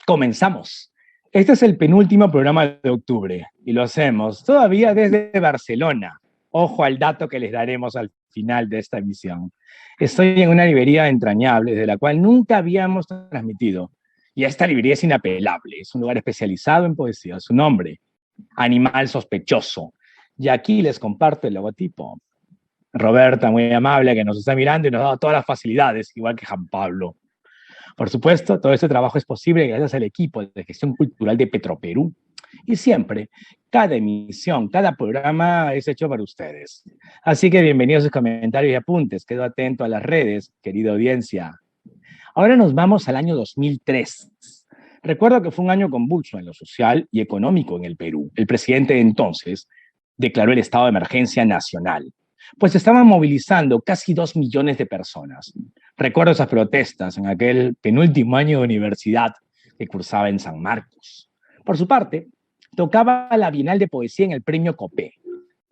Comenzamos. Este es el penúltimo programa de octubre y lo hacemos todavía desde Barcelona. Ojo al dato que les daremos al final de esta emisión. Estoy en una librería entrañable de la cual nunca habíamos transmitido. Y esta librería es inapelable, es un lugar especializado en poesía. Su nombre, Animal Sospechoso. Y aquí les comparto el logotipo. Roberta, muy amable, que nos está mirando y nos ha dado todas las facilidades, igual que Juan Pablo. Por supuesto, todo este trabajo es posible gracias al equipo de gestión cultural de Petroperú. Y siempre, cada emisión, cada programa es hecho para ustedes. Así que bienvenidos a sus comentarios y apuntes. Quedo atento a las redes, querida audiencia. Ahora nos vamos al año 2003. Recuerdo que fue un año convulso en lo social y económico en el Perú. El presidente de entonces declaró el estado de emergencia nacional, pues estaban movilizando casi 2 millones de personas. Recuerdo esas protestas en aquel penúltimo año de universidad que cursaba en San Marcos. Por su parte, tocaba la Bienal de Poesía en el Premio Copé.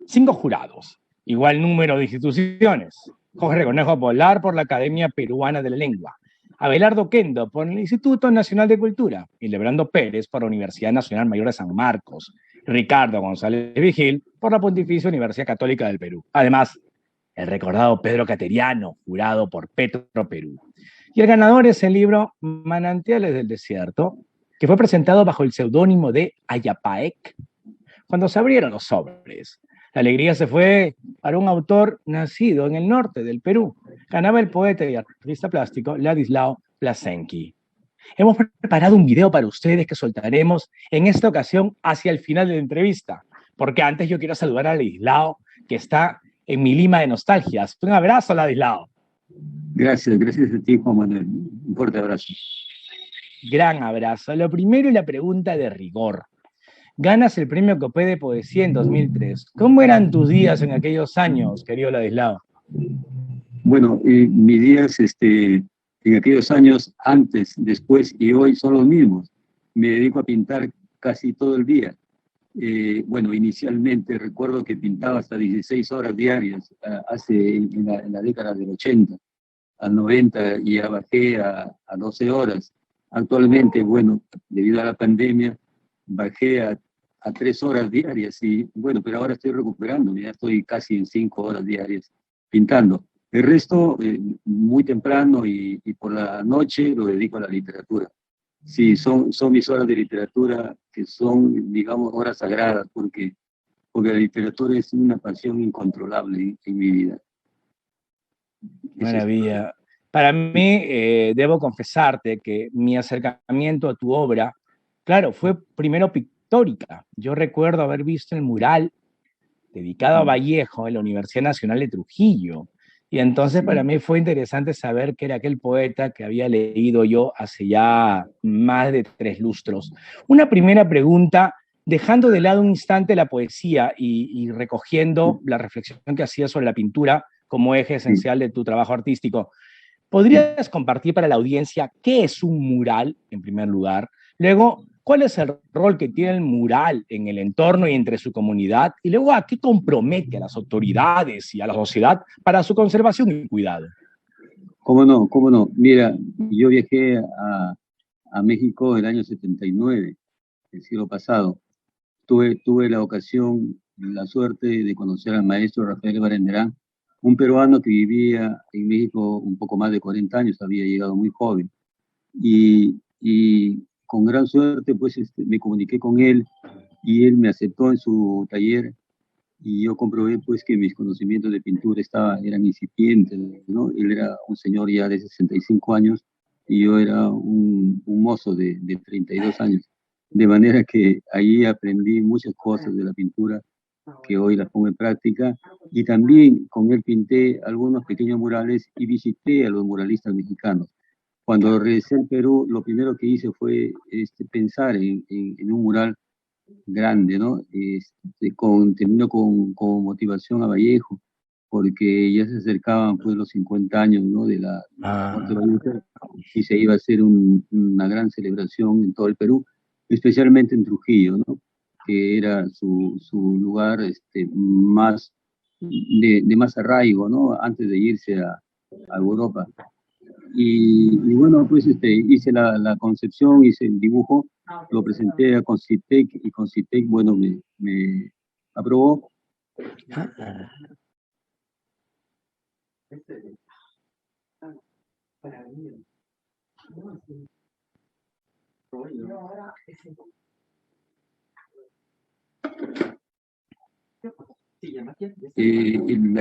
5 jurados, igual número de instituciones. Jorge Conejo Polar por la Academia Peruana de la Lengua, Abelardo Kendo por el Instituto Nacional de Cultura y Lebrando Pérez por la Universidad Nacional Mayor de San Marcos, Ricardo González Vigil por la Pontificia Universidad Católica del Perú. Además, el recordado Pedro Cateriano, jurado por Petro Perú. Y el ganador es el libro Manantiales del Desierto, que fue presentado bajo el seudónimo de Ayapaec. Cuando se abrieron los sobres, la alegría se fue para un autor nacido en el norte del Perú. Ganaba el poeta y artista plástico Ladislao Plasenki. Hemos preparado un video para ustedes que soltaremos en esta ocasión hacia el final de la entrevista, porque antes yo quiero saludar a Ladislao, que está en mi Lima de nostalgias. Un abrazo, Ladislao. Gracias a ti, Juan Manuel. Un fuerte abrazo. Gran abrazo. Lo primero y la pregunta de rigor. Ganas el premio Copé de Poesía en 2003. ¿Cómo eran tus días en aquellos años, querido Ladislao? Bueno, mis días en aquellos años, antes, después y hoy son los mismos. Me dedico a pintar casi todo el día. Bueno, inicialmente recuerdo que pintaba hasta 16 horas diarias, en la década del 80, al 90, y ya bajé a 12 horas. Actualmente, bueno, debido a la pandemia, bajé a 3 horas diarias y bueno, pero ahora estoy recuperando, ya estoy casi en 5 horas diarias pintando. El resto, muy temprano y por la noche lo dedico a la literatura. Sí, son mis horas de literatura que son, digamos, horas sagradas, porque la literatura es una pasión incontrolable en mi vida. Maravilla. Para mí, debo confesarte que mi acercamiento a tu obra, claro, fue primero pictórica. Yo recuerdo haber visto el mural dedicado a Vallejo en la Universidad Nacional de Trujillo. Y entonces para mí fue interesante saber que era aquel poeta que había leído yo hace ya más de 3 lustros. Una primera pregunta, dejando de lado un instante la poesía y recogiendo la reflexión que hacía sobre la pintura como eje esencial de tu trabajo artístico. ¿Podrías compartir para la audiencia qué es un mural, en primer lugar? Luego, ¿cuál es el rol que tiene el mural en el entorno y entre su comunidad? Y luego, ¿a qué compromete a las autoridades y a la sociedad para su conservación y cuidado? ¿Cómo no? ¿Cómo no? Mira, yo viajé a México el año 79, el siglo pasado. Tuve la ocasión, la suerte de conocer al maestro Rafael Baranderán, un peruano que vivía en México un poco más de 40 años, había llegado muy joven. Y con gran suerte, pues me comuniqué con él y él me aceptó en su taller y yo comprobé pues que mis conocimientos de pintura eran incipientes, ¿no? Él era un señor ya de 65 años y yo era un mozo de 32 años. De manera que ahí aprendí muchas cosas de la pintura que hoy las pongo en práctica, y también con él pinté algunos pequeños murales y visité a los muralistas mexicanos. Cuando regresé al Perú, lo primero que hice fue pensar en un mural grande, ¿no? Terminó con motivación a Vallejo, porque ya se acercaban pues los 50 años, ¿no? de la muerte de Vallejo, y se iba a hacer una gran celebración en todo el Perú, especialmente en Trujillo, ¿no? Que era su lugar de más arraigo, ¿no? Antes de irse a Europa. y bueno, pues hice la concepción, hice el dibujo, lo presenté a Concitec y Concitec, bueno, me aprobó. La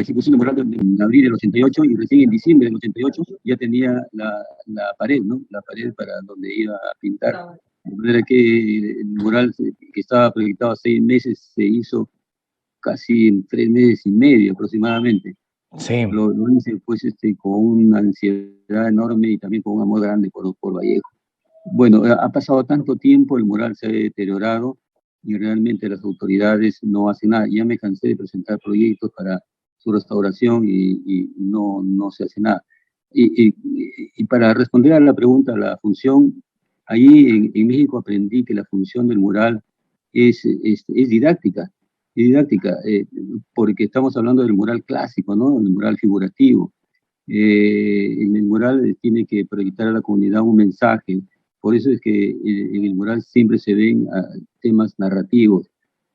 ejecución del mural en abril del 88 y recién en diciembre del 88 ya tenía la pared, ¿no? La pared para donde iba a pintar. De manera que el mural que estaba proyectado a 6 meses se hizo casi en 3 meses y medio aproximadamente. Sí. Lo hice pues con una ansiedad enorme y también con un amor grande por Vallejo. Bueno, ha pasado tanto tiempo, el mural se ha deteriorado y realmente las autoridades no hacen nada. Ya me cansé de presentar proyectos para su restauración y no se hace nada. Y para responder a la pregunta, la función, ahí en México aprendí que la función del mural es didáctica, porque estamos hablando del mural clásico, ¿no? El mural figurativo. En el mural tiene que proyectar a la comunidad un mensaje. Por eso es que en el mural siempre se ven temas narrativos.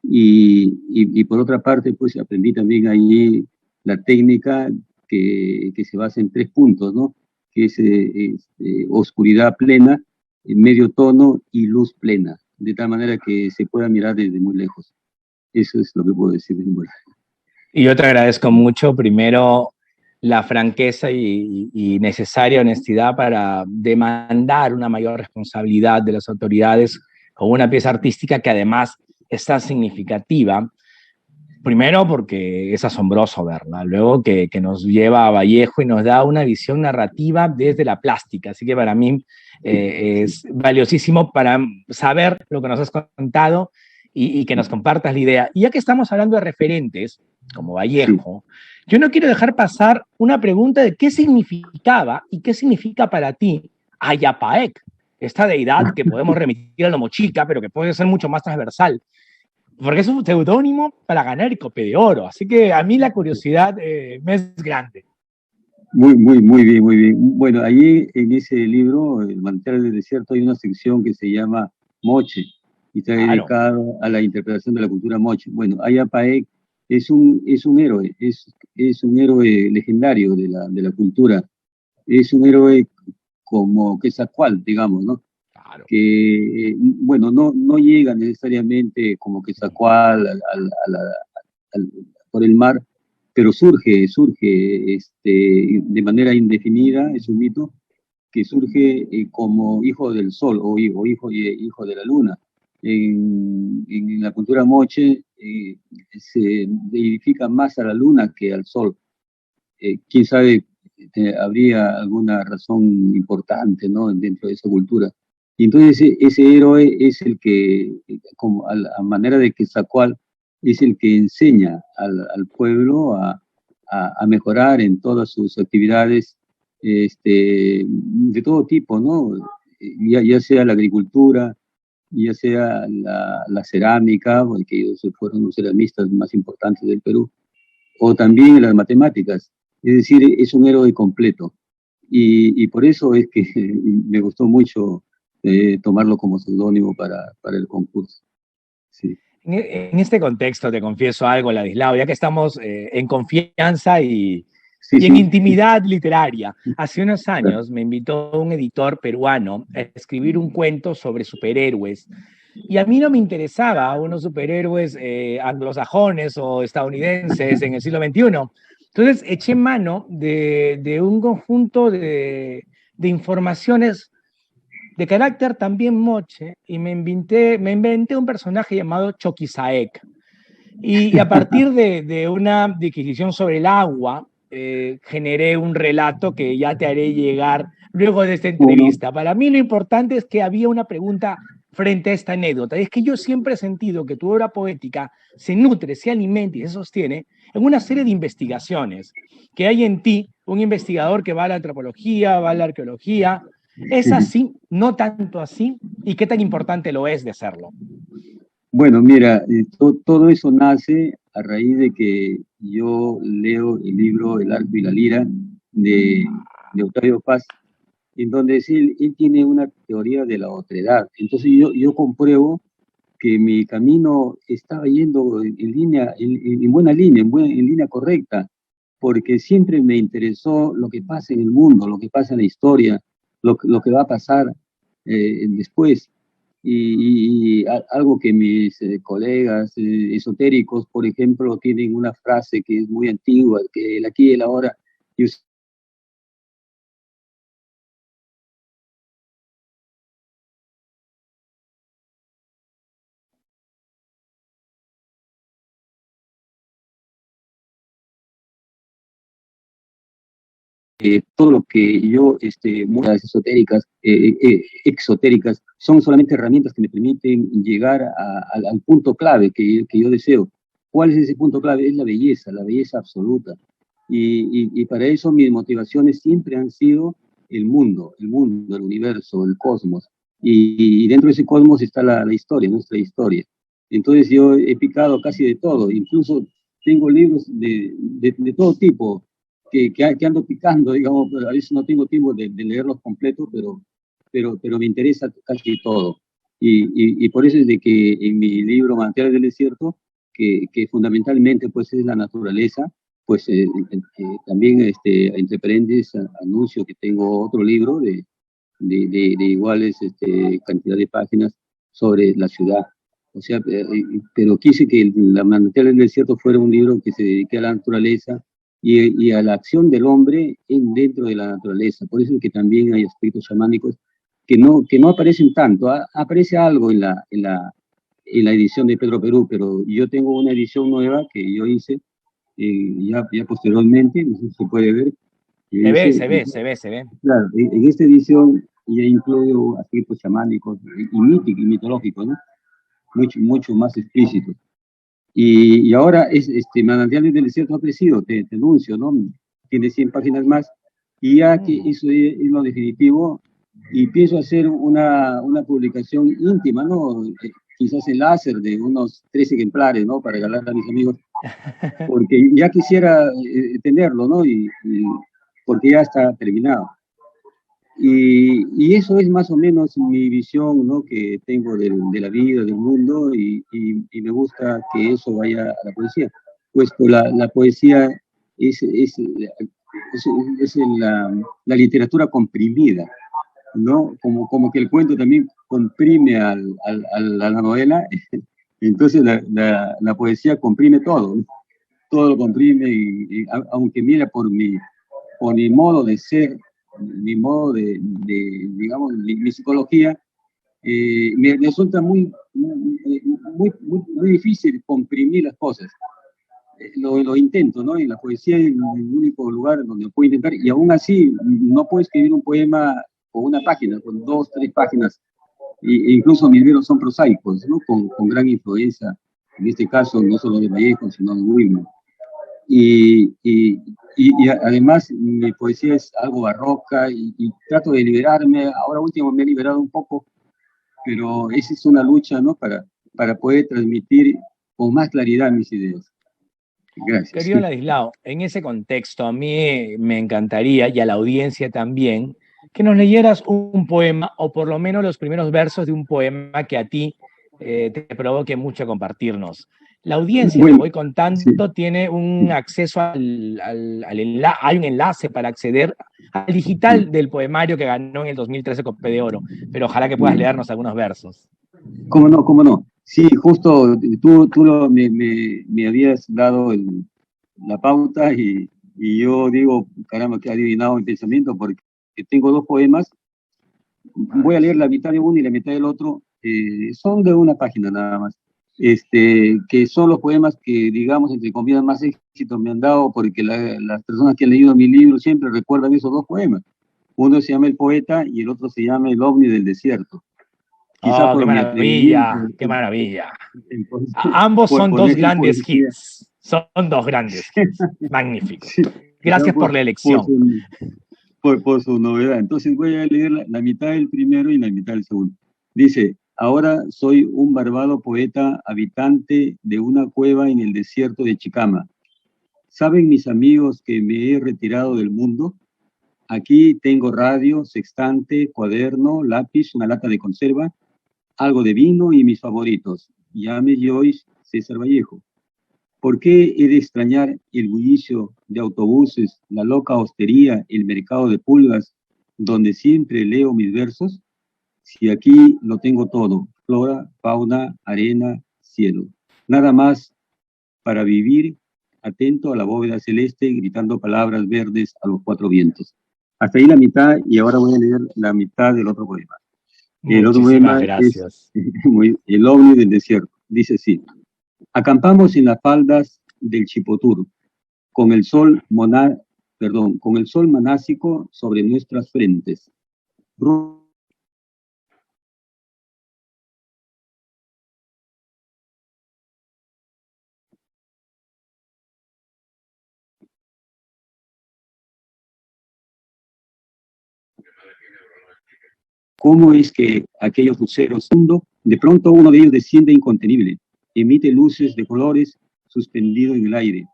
Y por otra parte, pues aprendí también ahí la técnica que se basa en 3 puntos, ¿no? Que es oscuridad plena, medio tono y luz plena, de tal manera que se pueda mirar desde muy lejos. Eso es lo que puedo decir del mural. Y yo te agradezco mucho, primero, la franqueza y necesaria honestidad para demandar una mayor responsabilidad de las autoridades con una pieza artística que además es tan significativa. Primero porque es asombroso verla, luego que nos lleva a Vallejo y nos da una visión narrativa desde la plástica, así que para mí es valiosísimo para saber lo que nos has contado y que nos compartas la idea. Y ya que estamos hablando de referentes, como Vallejo, yo no quiero dejar pasar una pregunta de qué significaba y qué significa para ti Ayapaec, esta deidad que podemos remitir a la mochica, pero que puede ser mucho más transversal, porque es un seudónimo para ganar el Cope de Oro, así que a mí la curiosidad me es grande. Muy bien, muy bien. Bueno, allí en ese libro, El Manantial del Desierto, hay una sección que se llama Moche, y está dedicado a la interpretación de la cultura moche. Bueno, Ayapaec es un héroe, es un héroe legendario de la cultura, es un héroe como Quetzalcóatl, digamos, ¿no? Claro. Que, bueno, no llega necesariamente como Quetzalcóatl por el mar, pero surge de manera indefinida, es un mito, que surge como hijo del sol o hijo de la luna. En la cultura moche se deifica más a la luna que al sol. Quién sabe, habría alguna razón importante, ¿no?, dentro de esa cultura. Y entonces ese héroe es el que, como a manera de Quetzalcóatl, es el que enseña al pueblo a mejorar en todas sus actividades de todo tipo, ¿no? Ya sea la agricultura, ya sea la cerámica, porque ellos fueron los ceramistas más importantes del Perú, o también las matemáticas. Es decir, es un héroe completo. Y por eso es que me gustó mucho tomarlo como seudónimo para el concurso. Sí. En este contexto te confieso algo, Ladislao, ya que estamos en confianza y en intimidad literaria. Hace unos años me invitó un editor peruano a escribir un cuento sobre superhéroes. Y a mí no me interesaba unos superhéroes anglosajones o estadounidenses en el siglo XXI. Entonces eché mano de un conjunto de informaciones de carácter también moche, y me inventé un personaje llamado Choquisaek. Y a partir de una disquisición sobre el agua, generé un relato que ya te haré llegar luego de esta entrevista. Para mí lo importante es que había una pregunta frente a esta anécdota, y es que yo siempre he sentido que tu obra poética se nutre, se alimenta y se sostiene en una serie de investigaciones, que hay en ti un investigador que va a la antropología, va a la arqueología. ¿Es así? ¿No tanto así? ¿Y qué tan importante lo es de hacerlo? Bueno, mira, todo eso nace a raíz de que yo leo el libro El arco y la lira de Octavio Paz, en donde él tiene una teoría de la otredad. Entonces yo compruebo que mi camino estaba yendo en línea, en buena línea, en línea correcta, porque siempre me interesó lo que pasa en el mundo, lo que pasa en la historia, lo que va a pasar después. Algo que mis colegas esotéricos, por ejemplo, tienen una frase que es muy antigua, que el aquí y el ahora, yo todo lo que yo, muchas esotéricas, exotéricas, son solamente herramientas que me permiten llegar al punto clave que yo deseo. ¿Cuál es ese punto clave? Es la belleza absoluta. Y para eso mis motivaciones siempre han sido el universo, el cosmos. Y dentro de ese cosmos está la historia, nuestra historia. Entonces yo he picado casi de todo, incluso tengo libros de todo tipo, que ando picando, digamos, pero a veces no tengo tiempo de leerlos completos, pero me interesa casi todo. Y por eso es de que en mi libro Manantiales del Desierto, que fundamentalmente pues es la naturaleza, pues también entre paréntesis anuncio que tengo otro libro de iguales cantidad de páginas sobre la ciudad. O sea, pero quise que la Manantiales del Desierto fuera un libro que se dedique a la naturaleza y a la acción del hombre dentro de la naturaleza. Por eso es que también hay aspectos chamánicos que no aparecen tanto. Aparece algo en la edición de Pedro Perú, pero yo tengo una edición nueva que yo hice ya posteriormente, no sé si se puede ver. Se ve. Claro, en esta edición ya incluyo aspectos chamánicos y míticos y mitológicos, ¿no? Mucho más explícitos. Y ahora Manantiales del Desierto ha crecido, te anuncio, ¿no? Tiene 100 páginas más, y ya que eso es lo definitivo, y pienso hacer una publicación íntima, ¿no? Quizás en láser de unos 3 ejemplares, ¿no? Para regalar a mis amigos, porque ya quisiera tenerlo, ¿no? Porque ya está terminado. Y eso es más o menos mi visión, ¿no? Que tengo de la vida, del mundo, y me gusta que eso vaya a la poesía. Pues la poesía es la literatura comprimida, ¿no? Como que el cuento también comprime a la novela, entonces la poesía comprime todo, ¿no? Todo lo comprime, aunque mira por mi modo de ser, mi modo digamos, mi psicología, me resulta muy difícil comprimir las cosas. Lo intento, ¿no? En la poesía es el único lugar donde puedo intentar, y aún así no puedo escribir un poema con una página, con 2, 3 páginas, incluso mis libros son prosaicos, ¿no? Con gran influencia, en este caso, no solo de Vallejo, sino de Wilmer. Y además mi poesía es algo barroca y trato de liberarme. Ahora último me he liberado un poco, pero esa es una lucha, ¿no? Para poder transmitir con más claridad mis ideas. Gracias. Querido Ladislao, en ese contexto a mí me encantaría, y a la audiencia también, que nos leyeras un poema, o por lo menos los primeros versos de un poema que a ti te provoque mucho compartirnos. La audiencia, Bueno, te voy contando, sí, tiene un acceso hay un enlace para acceder al sí. digital del poemario que ganó en el 2013 Cope de Oro, pero ojalá que puedas leernos algunos versos. ¿Cómo no? ¿Cómo no? Sí, justo tú me habías dado la pauta y yo digo, caramba, que ha adivinado mi pensamiento porque tengo 2 poemas. Voy a leer la mitad de uno y la mitad del otro. Son de una página nada más. Que son los poemas que, digamos, entre comillas, más éxito me han dado, porque las personas que han leído mi libro siempre recuerdan esos 2 poemas. Uno se llama El Poeta y el otro se llama El OVNI del Desierto. Quizá Oh, qué por mi atrevimiento, maravilla, qué maravilla. entonces, Ambos por son dos poner grandes poesía. hits. Son dos grandes hits. Magníficos. Sí, quizá Gracias por la por elección. por su novedad. Entonces voy a leer la mitad del primero y la mitad del segundo. Dice: ahora soy un barbado poeta habitante de una cueva en el desierto de Chicama. ¿Saben mis amigos que me he retirado del mundo? Aquí tengo radio, sextante, cuaderno, lápiz, una lata de conserva, algo de vino y mis favoritos. Llame Joyce César Vallejo. ¿Por qué he de extrañar el bullicio de autobuses, la loca hostería, el mercado de pulgas, donde siempre leo mis versos? Si aquí lo tengo todo, flora, fauna, arena, cielo. Nada más para vivir atento a la bóveda celeste, gritando palabras verdes a los cuatro vientos. Hasta ahí la mitad, y ahora voy a leer la mitad del otro poema. El otro Muchísimas poema es gracias. El ovni del desierto. Dice así: acampamos en las faldas del Chipotur, con el sol con el sol manásico sobre nuestras frentes. ¿Cómo es que aquellos luceros, de pronto uno de ellos desciende incontenible, emite luces de colores suspendido en el aire?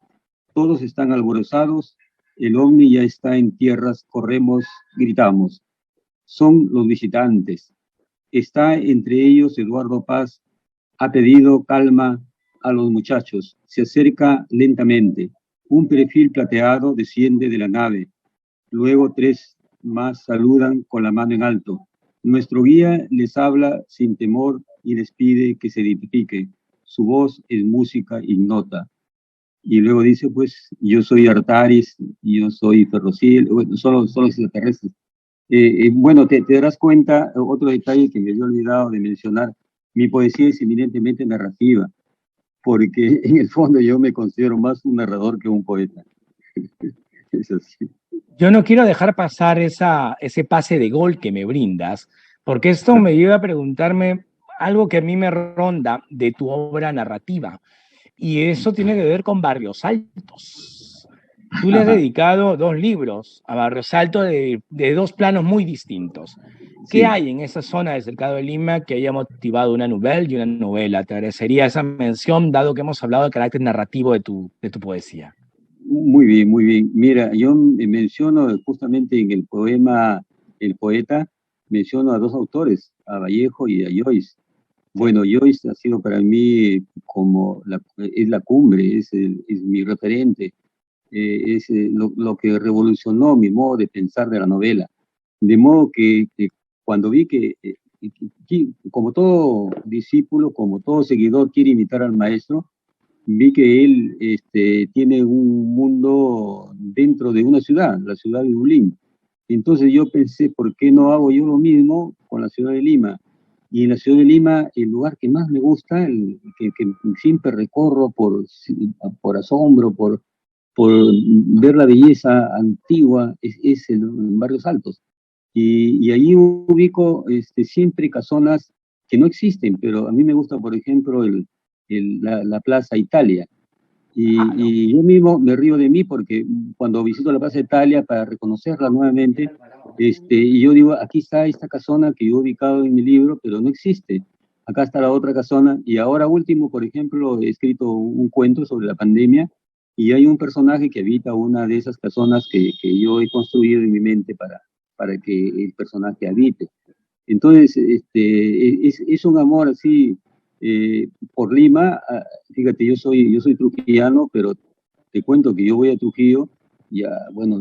Todos están alborozados, el ovni ya está en tierras, corremos, gritamos. Son los visitantes. Está entre ellos Eduardo Paz, ha pedido calma a los muchachos, se acerca lentamente. Un perfil plateado desciende de la nave. Luego tres más saludan con la mano en alto. Nuestro guía les habla sin temor y les pide que se identifique. Su voz es música ignota. Y luego dice, pues, yo soy Artaris, yo soy Ferrociel, bueno, solo extraterrestres. Bueno, te darás cuenta, otro detalle que me había olvidado de mencionar, mi poesía es eminentemente narrativa, porque en el fondo yo me considero más un narrador que un poeta. Es así. Yo no quiero dejar pasar ese pase de gol que me brindas, porque esto me lleva a preguntarme algo que a mí me ronda de tu obra narrativa, y eso tiene que ver con Barrios Altos. Tú le has dedicado 2 libros a Barrios Altos de 2 planos muy distintos. ¿Qué Sí. hay en esa zona del Cercado de Lima que haya motivado una novela y una novela? Te agradecería esa mención, dado que hemos hablado del carácter narrativo de tu poesía. Muy bien, muy bien. Mira, yo menciono justamente en el poema El poeta, menciono a 2 autores, a Vallejo y a Joyce. Bueno, Joyce ha sido para mí como es la cumbre, es mi referente, es lo que revolucionó mi modo de pensar de la novela. De modo que cuando vi que, como todo discípulo, como todo seguidor quiere imitar al maestro, vi que él tiene un mundo dentro de una ciudad, la ciudad de Dublín. Entonces yo pensé, ¿por qué no hago yo lo mismo con la ciudad de Lima? Y en la ciudad de Lima, el lugar que más me gusta, que siempre recorro por asombro, por ver la belleza antigua, es en Barrios Altos. Y ahí ubico siempre casonas que no existen, pero a mí me gusta, por ejemplo, la Plaza Italia. Y yo mismo me río de mí porque cuando visito la Plaza Italia para reconocerla nuevamente, y yo digo, aquí está esta casona que yo he ubicado en mi libro, pero no existe. Acá está la otra casona. Y ahora último, por ejemplo, he escrito un cuento sobre la pandemia y hay un personaje que habita una de esas casonas que yo he construido en mi mente para que el personaje habite. Entonces, es un amor así por Lima. Fíjate, yo soy trujillano, pero te cuento que yo voy a Trujillo ya, bueno,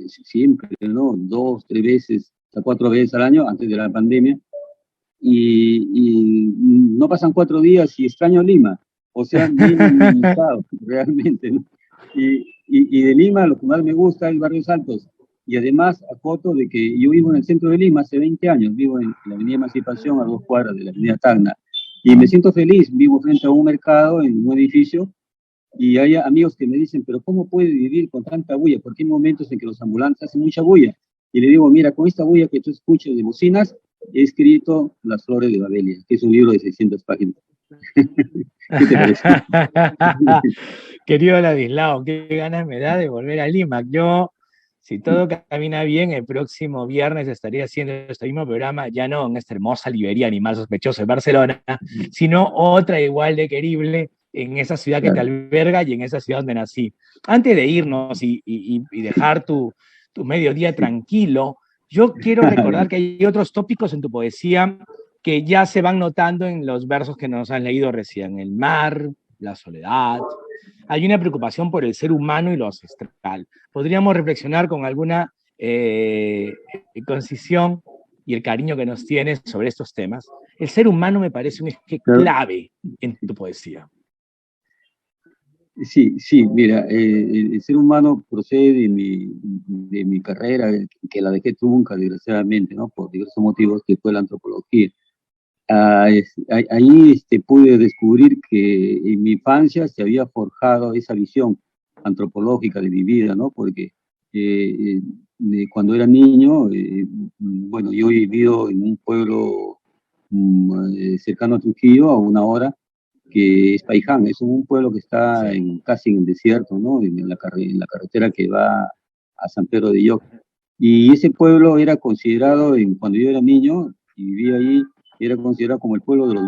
siempre, ¿no? 2, 3 veces, hasta 4 veces al año antes de la pandemia, y no pasan 4 días y extraño Lima, o sea, bien limitado, realmente, ¿no? Y de Lima lo que más me gusta es Barrios Altos, y además acoto de que yo vivo en el centro de Lima hace 20 años, vivo en la Avenida Emancipación a 2 cuadras de la Avenida Tacna, y me siento feliz, vivo frente a un mercado en un edificio, y hay amigos que me dicen, pero ¿cómo puede vivir con tanta bulla? Porque hay momentos en que los ambulantes hacen mucha bulla. Y le digo, mira, con esta bulla que tú escuchas de bocinas, he escrito Las Flores de Babelia, que es un libro de 600 páginas. ¿Qué te parece? Querido Ladislao, qué ganas me da de volver a Lima. Yo, si todo camina bien, el próximo viernes estaría haciendo este mismo programa, ya no en esta hermosa librería Animal Sospechoso de Barcelona, sino otra igual de querible en esa ciudad que te Claro. alberga y en esa ciudad donde nací. Antes de irnos y dejar tu tu mediodía tranquilo. Yo quiero recordar que hay otros tópicos en tu poesía que ya se van notando en los versos que nos has leído recién. El mar, la soledad. Hay una preocupación por el ser humano y lo ancestral. Podríamos reflexionar con alguna concisión y el cariño que nos tienes sobre estos temas. El ser humano me parece un eje clave en tu poesía. Sí, sí, mira, el ser humano procede de mi carrera, que la dejé trunca, desgraciadamente, ¿no? Por diversos motivos, que fue la antropología. Ahí pude descubrir que en mi infancia se había forjado esa visión antropológica de mi vida, ¿no? Porque cuando era niño, bueno, yo he vivido en un pueblo cercano a Trujillo, a 1 hora, que es Paiján. Es un pueblo que está casi en el desierto, ¿no? En la carretera que va a San Pedro de Lloc. Y ese pueblo era considerado, cuando yo era niño y vivía ahí, era considerado como el pueblo de los...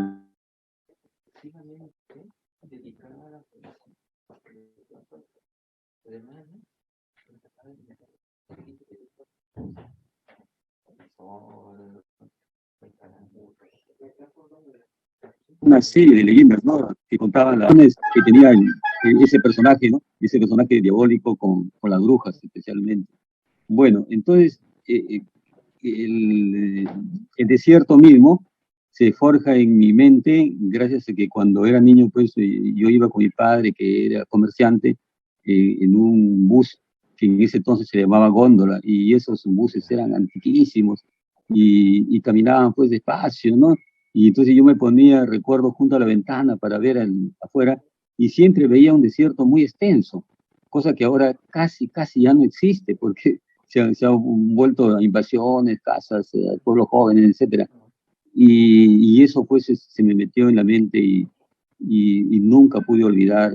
Una serie de leyendas, ¿no? Que contaban las que tenía ese personaje, ¿no? Ese personaje diabólico con las brujas, especialmente. Bueno, entonces, el desierto mismo se forja en mi mente gracias a que cuando era niño, pues yo iba con mi padre, que era comerciante, en un bus que en ese entonces se llamaba góndola, y esos buses eran antiquísimos y caminaban pues despacio, ¿no? Y entonces yo me ponía, recuerdo, junto a la ventana para ver afuera, y siempre veía un desierto muy extenso, cosa que ahora casi ya no existe, porque se han vuelto a invasiones, casas, pueblos jóvenes, etc. Y eso pues se me metió en la mente y nunca pude olvidar,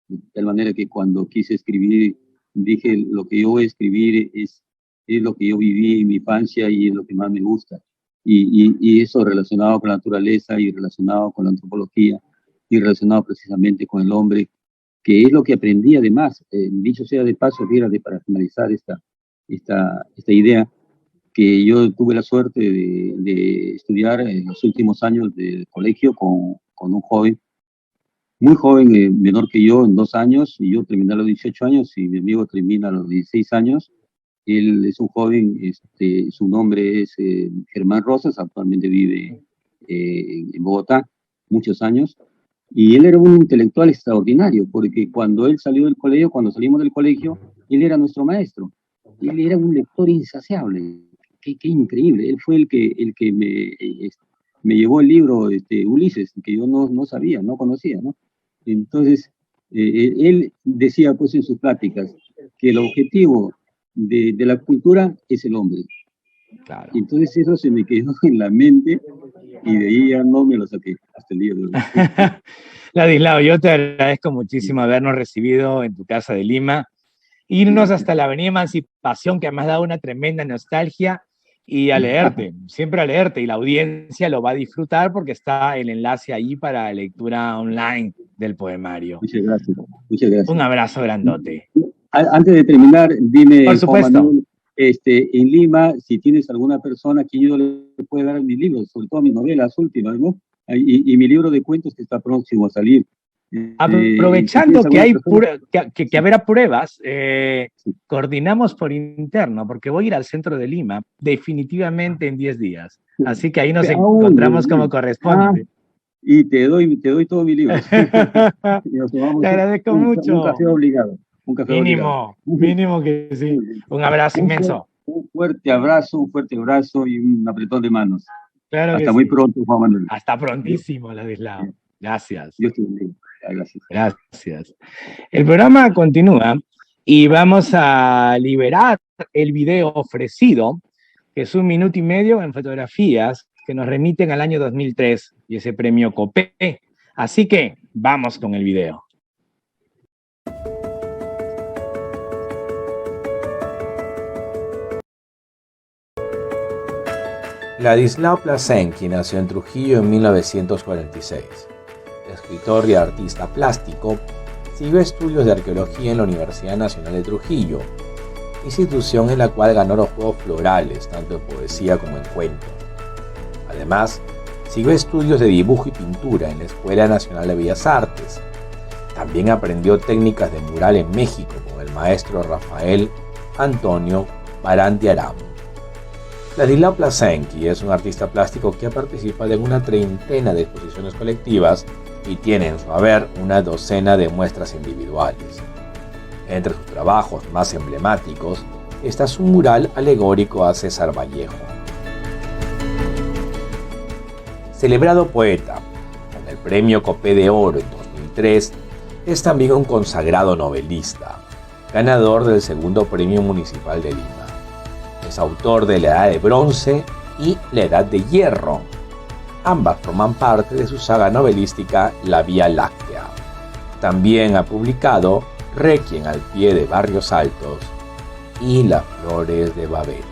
de tal manera que cuando quise escribir, dije, lo que yo voy a escribir es lo que yo viví en mi infancia y es lo que más me gusta. Y eso relacionado con la naturaleza y relacionado con la antropología y relacionado precisamente con el hombre, que es lo que aprendí además. Dicho sea de paso, para finalizar esta idea, que yo tuve la suerte de estudiar en los últimos años del colegio con un joven, muy joven, menor que yo en 2 años, y yo terminé a los 18 años y mi amigo termina a los 16 años. Él es un joven, su nombre es Germán Rosas, actualmente vive en Bogotá, muchos años, y él era un intelectual extraordinario, porque cuando él salió del colegio, cuando salimos del colegio, él era nuestro maestro. Él era un lector insaciable, qué increíble. Él fue el que me llevó el libro Ulises, que yo no sabía, no conocía, ¿no? Entonces, él decía pues en sus pláticas que el objetivo de la cultura es el hombre. Claro. Entonces eso se me quedó en la mente y de ahí ya no me lo saqué hasta el día de hoy. Ladislao, yo te agradezco muchísimo habernos recibido en tu casa de Lima, irnos hasta la Avenida Emancipación, que me has dado una tremenda nostalgia, y a leerte, siempre a leerte, y la audiencia lo va a disfrutar porque está el enlace ahí para lectura online del poemario. Muchas gracias. Muchas gracias. Un abrazo grandote. Antes de terminar, dime, por supuesto, Juan Manuel, en Lima, si tienes alguna persona que yo le pueda dar mis libros, sobre todo mis novelas últimas, ¿no? Y mi libro de cuentos que está próximo a salir. Aprovechando que hay que habrá pruebas, sí, coordinamos por interno, porque voy a ir al centro de Lima definitivamente en 10 días. Así que ahí nos encontramos como corresponde. Y te doy todos mis libros. Te agradezco mucho. Un café obligado. Mínimo que sí. Un abrazo inmenso. Un fuerte abrazo y un apretón de manos. Claro. Hasta muy pronto, Juan Manuel. Hasta prontísimo, Ladislao. Gracias. Dios te bendiga. Gracias. El programa continúa y vamos a liberar el video ofrecido, que es 1 minuto y medio en fotografías que nos remiten al año 2003 y ese premio Copé. Así que vamos con el video. Ladislao Plasenqui nació en Trujillo en 1946. Escritor y artista plástico, siguió estudios de arqueología en la Universidad Nacional de Trujillo. institución en la cual ganó los Juegos Florales, tanto en poesía como en cuento. Además, siguió estudios de dibujo y pintura en la Escuela Nacional de Bellas Artes. También aprendió técnicas de mural en México con el maestro Rafael Antonio Barandiaram. Ladislao Plasenqui es un artista plástico que ha participado en una treintena de exposiciones colectivas y tiene en su haber una docena de muestras individuales. Entre sus trabajos más emblemáticos está su mural alegórico a César Vallejo. Celebrado poeta, con el Premio Copé de Oro en 2003, es también un consagrado novelista, ganador del segundo Premio Municipal de Lima. Es autor de La Edad de Bronce y La Edad de Hierro. Ambas forman parte de su saga novelística La Vía Láctea. También ha publicado Requiem al pie de Barrios Altos y Las Flores de Babelia.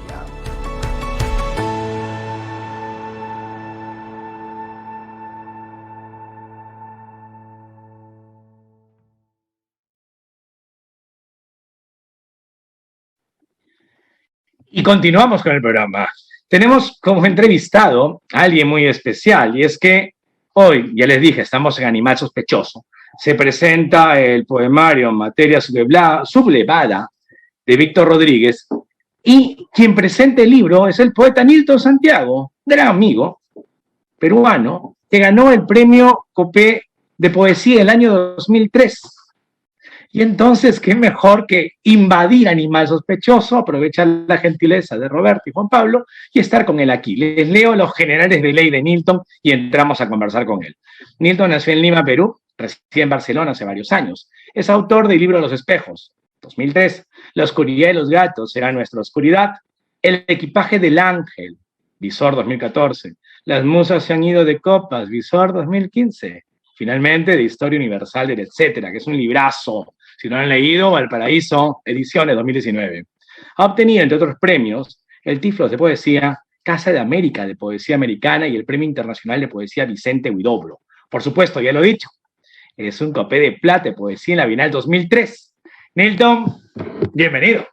Y continuamos con el programa. Tenemos como entrevistado a alguien muy especial, y es que hoy, ya les dije, estamos en Animal Sospechoso. Se presenta el poemario Materia Sublevada de Víctor Rodríguez, y quien presenta el libro es el poeta Nilton Santiago, gran amigo peruano, que ganó el premio Copé de Poesía el año 2003. Y entonces, qué mejor que invadir Animal Sospechoso, aprovechar la gentileza de Roberto y Juan Pablo y estar con él aquí. Les leo los generales de ley de Nilton y entramos a conversar con él. Nilton nació en Lima, Perú, reside en Barcelona hace varios años. Es autor del libro Los Espejos, 2003. La oscuridad de los gatos será nuestra oscuridad. El equipaje del ángel, Visor 2014. Las musas se han ido de copas, Visor 2015. Finalmente, de Historia Universal del Etcétera, que es un librazo. Si no lo han leído, Valparaíso, ediciones 2019. Ha obtenido, entre otros premios, el Tiflos de Poesía, Casa de América de Poesía Americana y el Premio Internacional de Poesía Vicente Huidobro. Por supuesto, ya lo he dicho, es un Copé de Plata de Poesía en la Bienal 2003. Nilton, bienvenido.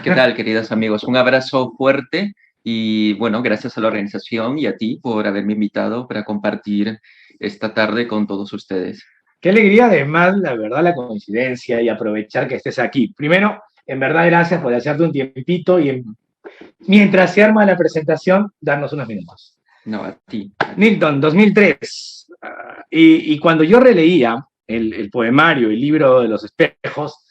¿Qué tal, queridos amigos? Un abrazo fuerte y, bueno, gracias a la organización y a ti por haberme invitado para compartir esta tarde con todos ustedes. Qué alegría, además, la verdad, la coincidencia y aprovechar que estés aquí. Primero, en verdad, gracias por hacerte un tiempito y mientras se arma la presentación, darnos unos minutos. No, a ti. Nilton, 2003. Y cuando yo releía el poemario, el libro de los espejos,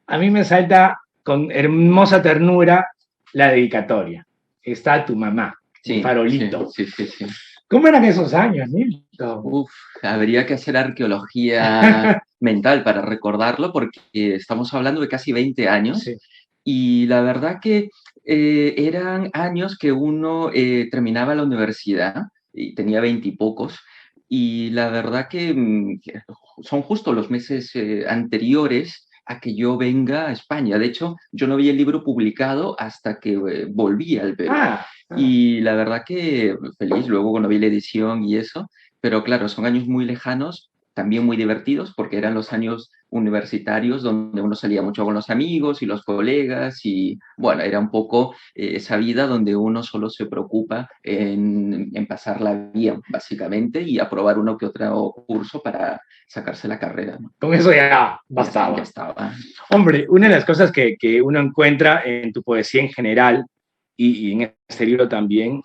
a mí me salta con hermosa ternura la dedicatoria. Está tu mamá, Sí, farolito. sí. ¿Cómo eran esos años, Nilton? Habría que hacer arqueología mental para recordarlo porque estamos hablando de casi 20 años. Sí. Y la verdad que eran años que uno terminaba la universidad y tenía 20 y pocos. Y la verdad que son justo los meses anteriores a que yo venga a España. De hecho, yo no vi el libro publicado hasta que volví al Perú. Y la verdad que feliz luego cuando vi la edición y eso. Pero claro, son años muy lejanos, también muy divertidos, porque eran los años universitarios donde uno salía mucho con los amigos y los colegas y, bueno, era un poco esa vida donde uno solo se preocupa en pasarla bien, básicamente, y aprobar uno que otro curso para sacarse la carrera, ¿no? Con eso ya bastaba. Ya estaba. Hombre, una de las cosas que uno encuentra en tu poesía en general y en este libro también,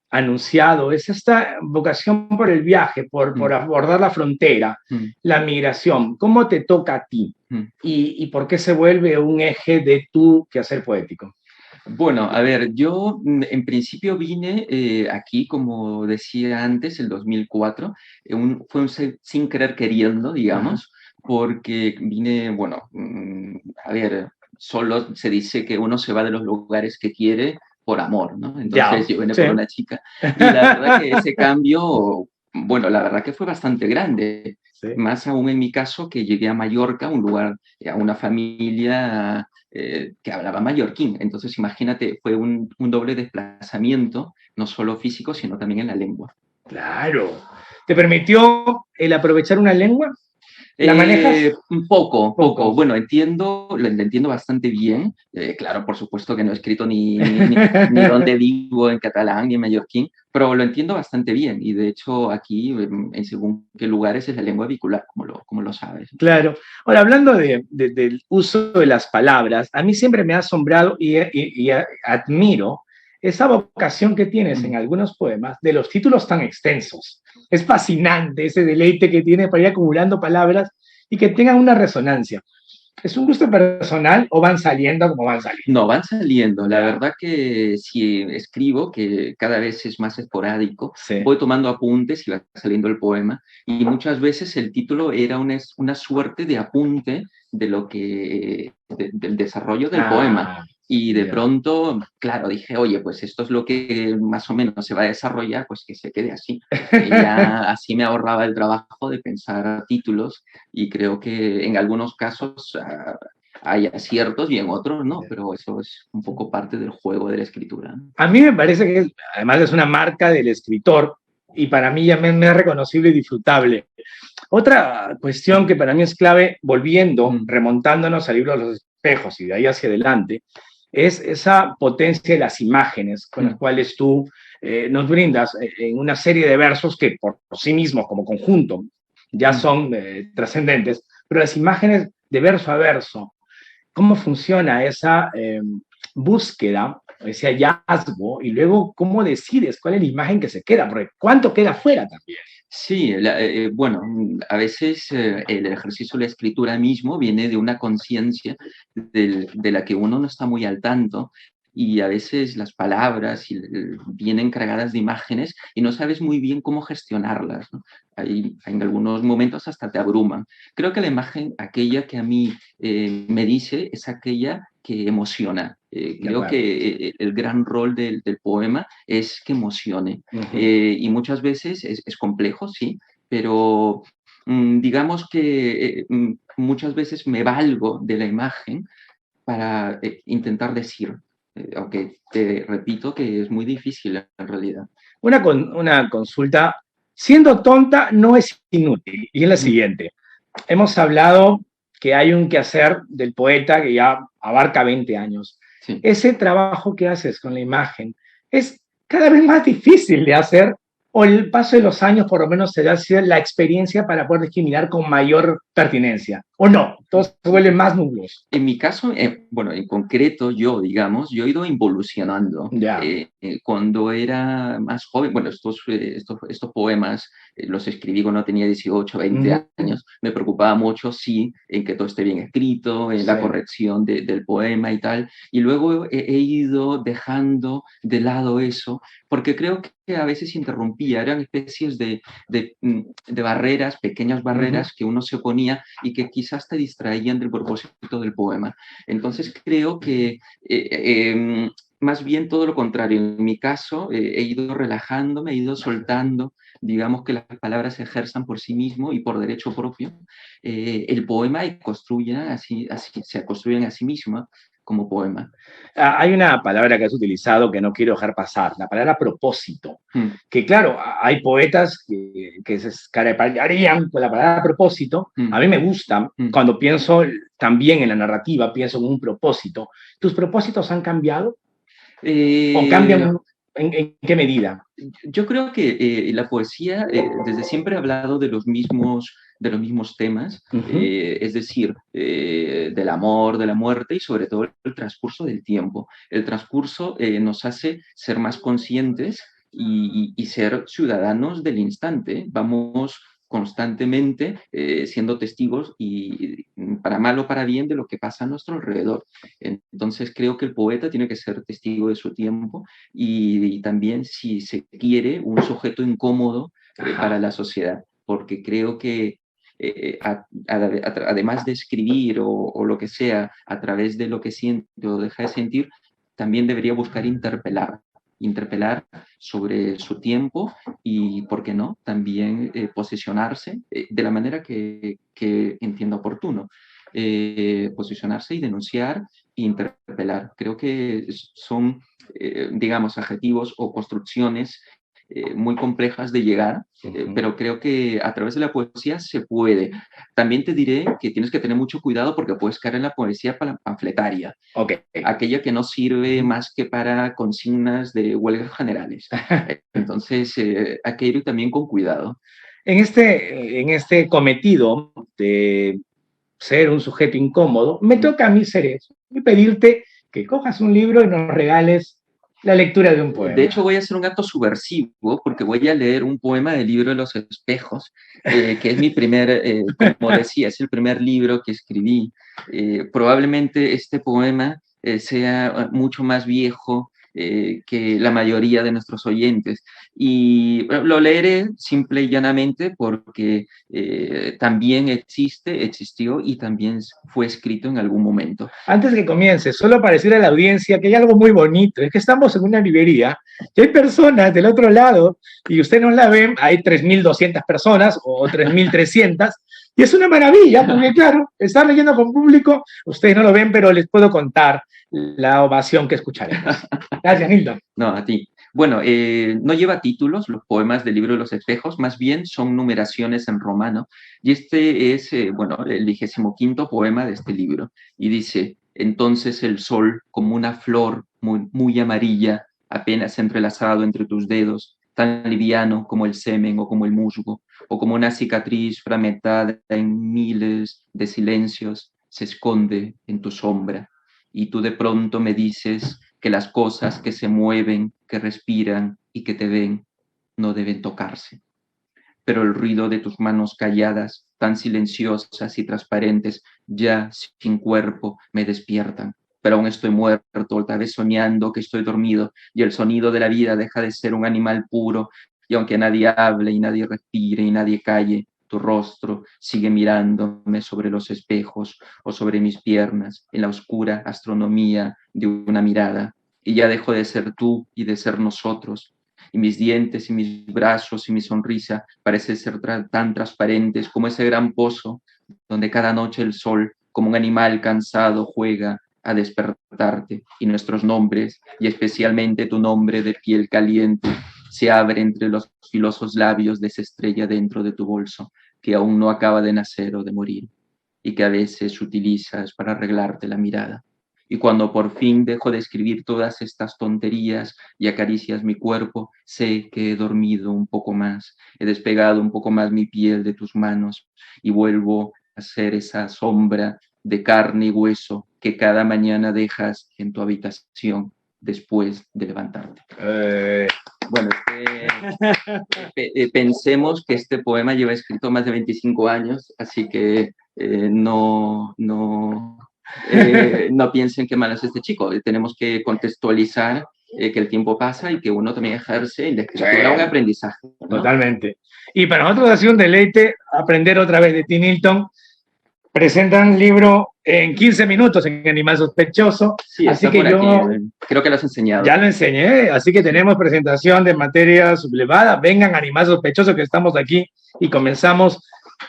anunciado, es esta vocación por el viaje, por abordar la frontera, la migración. ¿Cómo te toca a ti? ¿Y por qué se vuelve un eje de tu quehacer poético? Bueno, a ver, yo en principio vine aquí, como decía antes, el 2004, fue un sin querer queriendo, digamos, porque vine, bueno, a ver, solo se dice que uno se va de los lugares que quiere por amor, ¿no? Entonces yo vine por una chica. Y la verdad que ese cambio, bueno, la verdad que fue bastante grande. Sí. Más aún en mi caso, que llegué a Mallorca, un lugar, a una familia que hablaba mallorquín. Entonces, imagínate, fue un doble desplazamiento, no solo físico, sino también en la lengua. Claro. ¿Te permitió el aprovechar una lengua? ¿La manejas? Un poco, Poco. poco. Bueno, lo entiendo bastante bien. Claro, por supuesto que no he escrito ni dónde vivo en catalán ni en mallorquín, pero lo entiendo bastante bien. Y de hecho aquí, en según qué lugares, es la lengua vehicular, como lo sabes. Claro. Ahora, hablando del uso de las palabras, a mí siempre me ha asombrado y admiro esa vocación que tienes en algunos poemas de los títulos tan extensos. Es fascinante ese deleite que tienes para ir acumulando palabras y que tengan una resonancia. ¿Es un gusto personal o van saliendo como van saliendo? No, van saliendo. La Ya. verdad que si escribo, que cada vez es más esporádico, Sí. voy tomando apuntes y va saliendo el poema. Y muchas veces el título era una suerte de apunte de del desarrollo del poema. Y de pronto, claro, dije, oye, pues esto es lo que más o menos se va a desarrollar, pues que se quede así. Y ya así me ahorraba el trabajo de pensar títulos y creo que en algunos casos hay aciertos y en otros no, pero eso es un poco parte del juego de la escritura. A mí me parece que además es una marca del escritor y para mí ya me es reconocible y disfrutable. Otra cuestión que para mí es clave, volviendo, remontándonos al libro de los espejos y de ahí hacia adelante, es esa potencia de las imágenes con las cuales tú nos brindas en una serie de versos que por sí mismos, como conjunto, ya son trascendentes, pero las imágenes de verso a verso, cómo funciona esa búsqueda, ese hallazgo, y luego cómo decides cuál es la imagen que se queda, porque cuánto queda fuera también. Sí, bueno, a veces el ejercicio de la escritura mismo viene de una conciencia de la que uno no está muy al tanto y a veces las palabras vienen cargadas de imágenes y no sabes muy bien cómo gestionarlas, ¿no? En algunos momentos hasta te abruman. Creo que la imagen, aquella que a mí me dice, es aquella que emociona. Creo que el gran rol del poema es que emocione. Y muchas veces es complejo, sí, pero digamos que muchas veces me valgo de la imagen para intentar decir, aunque te repito que es muy difícil en realidad. Una consulta, siendo tonta no es inútil, y es la siguiente. Hemos hablado que hay un quehacer del poeta que ya abarca 20 años. Sí. Ese trabajo que haces con la imagen es cada vez más difícil de hacer, o el paso de los años por lo menos se da la experiencia para poder discriminar con mayor pertinencia, o no, todo se vuelve más nubloso. En mi caso, bueno, en concreto yo, digamos, yo he ido involucionando. Cuando era más joven, bueno, estos poemas los escribí cuando tenía 18, 20 años, me preocupaba mucho, sí, en que todo esté bien escrito, en la corrección del poema y tal, y luego he ido dejando de lado eso, porque creo que a veces interrumpía, eran especies de barreras, pequeñas barreras que uno se oponía y que quizás te distraían del propósito del poema. Entonces creo que más bien todo lo contrario. En mi caso he ido relajándome, he ido soltando, digamos que las palabras se ejerzan por sí mismo y por derecho propio. El poema se construyen a sí misma como poema. Hay una palabra que has utilizado que no quiero dejar pasar, la palabra propósito. Que claro, hay poetas que se escarapellarían con la palabra propósito. A mí me gusta, cuando pienso también en la narrativa, pienso en un propósito. ¿Tus propósitos han cambiado? ¿O cambian en qué medida? Yo creo que la poesía desde siempre ha hablado de los mismos temas, es decir, del amor, de la muerte y sobre todo el transcurso del tiempo. El transcurso nos hace ser más conscientes y ser ciudadanos del instante. Vamos constantemente siendo testigos y para mal o para bien de lo que pasa a nuestro alrededor. Entonces creo que el poeta tiene que ser testigo de su tiempo y también, si se quiere, un sujeto incómodo para la sociedad, porque creo que además de escribir o lo que sea a través de lo que siente o deja de sentir, también debería buscar interpelar sobre su tiempo y, ¿por qué no?, también posicionarse de la manera que entienda oportuno. Posicionarse y denunciar e interpelar. Creo que son, digamos, adjetivos o construcciones muy complejas de llegar, pero creo que a través de la poesía se puede. También te diré que tienes que tener mucho cuidado porque puedes caer en la poesía panfletaria, aquella que no sirve más que para consignas de huelgas generales. Entonces, hay que ir también con cuidado. En este cometido de ser un sujeto incómodo, me toca a mí ser eso, y pedirte que cojas un libro y nos regales la lectura de un poema. De hecho, voy a hacer un acto subversivo porque voy a leer un poema del libro de los espejos, que es mi primer, como decía, es el primer libro que escribí. Probablemente este poema sea mucho más viejo que la mayoría de nuestros oyentes. Y lo leeré simple y llanamente porque también existió y también fue escrito en algún momento. Antes que comience, solo para decir a la audiencia que hay algo muy bonito, es que estamos en una librería y hay personas del otro lado y ustedes no la ven, hay 3.200 personas o 3.300 y es una maravilla porque claro, estar leyendo con público, ustedes no lo ven, pero les puedo contar la ovación que escucharemos. Gracias, Nilton. No, a ti. Bueno, no lleva títulos los poemas del libro de los espejos, más bien son numeraciones en romano. Y este es, bueno, el 25º poema de este libro. Y dice, entonces el sol, como una flor muy, muy amarilla, apenas entrelazado entre tus dedos, tan liviano como el semen o como el musgo, o como una cicatriz fragmentada en miles de silencios, se esconde en tu sombra. Y tú de pronto me dices que las cosas que se mueven, que respiran y que te ven, no deben tocarse. Pero el ruido de tus manos calladas, tan silenciosas y transparentes, ya sin cuerpo, me despiertan. Pero aún estoy muerto, tal vez soñando que estoy dormido, y el sonido de la vida deja de ser un animal puro, y aunque nadie hable y nadie respire y nadie calle, tu rostro sigue mirándome sobre los espejos o sobre mis piernas en la oscura astronomía de una mirada. Y ya dejo de ser tú y de ser nosotros. Y mis dientes y mis brazos y mi sonrisa parecen ser tan transparentes como ese gran pozo donde cada noche el sol, como un animal cansado, juega a despertarte. Y nuestros nombres, y especialmente tu nombre de piel caliente, se abre entre los filosos labios de esa estrella dentro de tu bolso, que aún no acaba de nacer o de morir, y que a veces utilizas para arreglarte la mirada. Y cuando por fin dejo de escribir todas estas tonterías y acaricias mi cuerpo, sé que he dormido un poco más, he despegado un poco más mi piel de tus manos y vuelvo a ser esa sombra de carne y hueso que cada mañana dejas en tu habitación después de levantarte. Bueno, pensemos que este poema lleva escrito más de 25 años, así que no piensen que mal es este chico. Tenemos que contextualizar que el tiempo pasa y que uno también ejerce en la escritura un aprendizaje, ¿no? Totalmente. Y para nosotros ha sido un deleite aprender otra vez de ti, Nilton. Presentan libro en 15 minutos en Animal Sospechoso. Sí, así que yo creo que lo has enseñado. Ya lo enseñé, así que tenemos presentación de materia sublevada. Vengan, Animal Sospechoso, que estamos aquí y comenzamos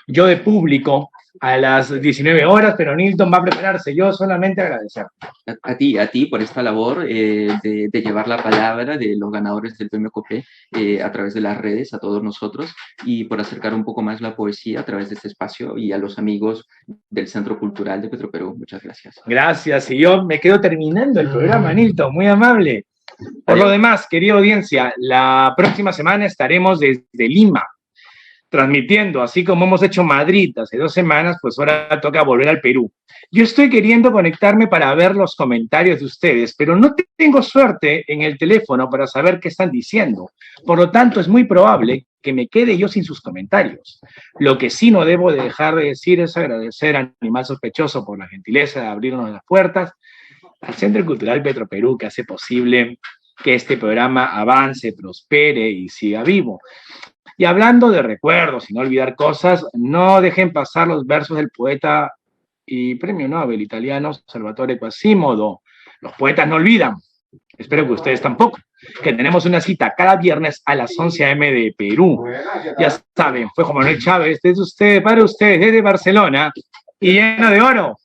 yo de público a las 19 horas, pero Nilton va a prepararse. Yo solamente agradecer. A ti por esta labor de llevar la palabra de los ganadores del Premio Copé a través de las redes, a todos nosotros, y por acercar un poco más la poesía a través de este espacio y a los amigos del Centro Cultural de Petroperú. Muchas gracias. Gracias, y yo me quedo terminando el programa, Nilton, muy amable. Por lo demás, querida audiencia, la próxima semana estaremos desde Lima, transmitiendo, así como hemos hecho Madrid hace 2 semanas, pues ahora toca volver al Perú. Yo estoy queriendo conectarme para ver los comentarios de ustedes, pero no tengo suerte en el teléfono para saber qué están diciendo. Por lo tanto, es muy probable que me quede yo sin sus comentarios. Lo que sí no debo de dejar de decir es agradecer a Animal Sospechoso por la gentileza de abrirnos las puertas, al Centro Cultural Petroperú, que hace posible que este programa avance, prospere y siga vivo. Y hablando de recuerdos y no olvidar cosas, no dejen pasar los versos del poeta y premio Nobel italiano Salvatore Quasimodo. Los poetas no olvidan. Espero que ustedes tampoco. Que tenemos una cita cada viernes a las 11 a.m. de Perú. Ya saben, fue Juan Manuel Chávez, desde ustedes, para ustedes, desde Barcelona, y lleno de oro.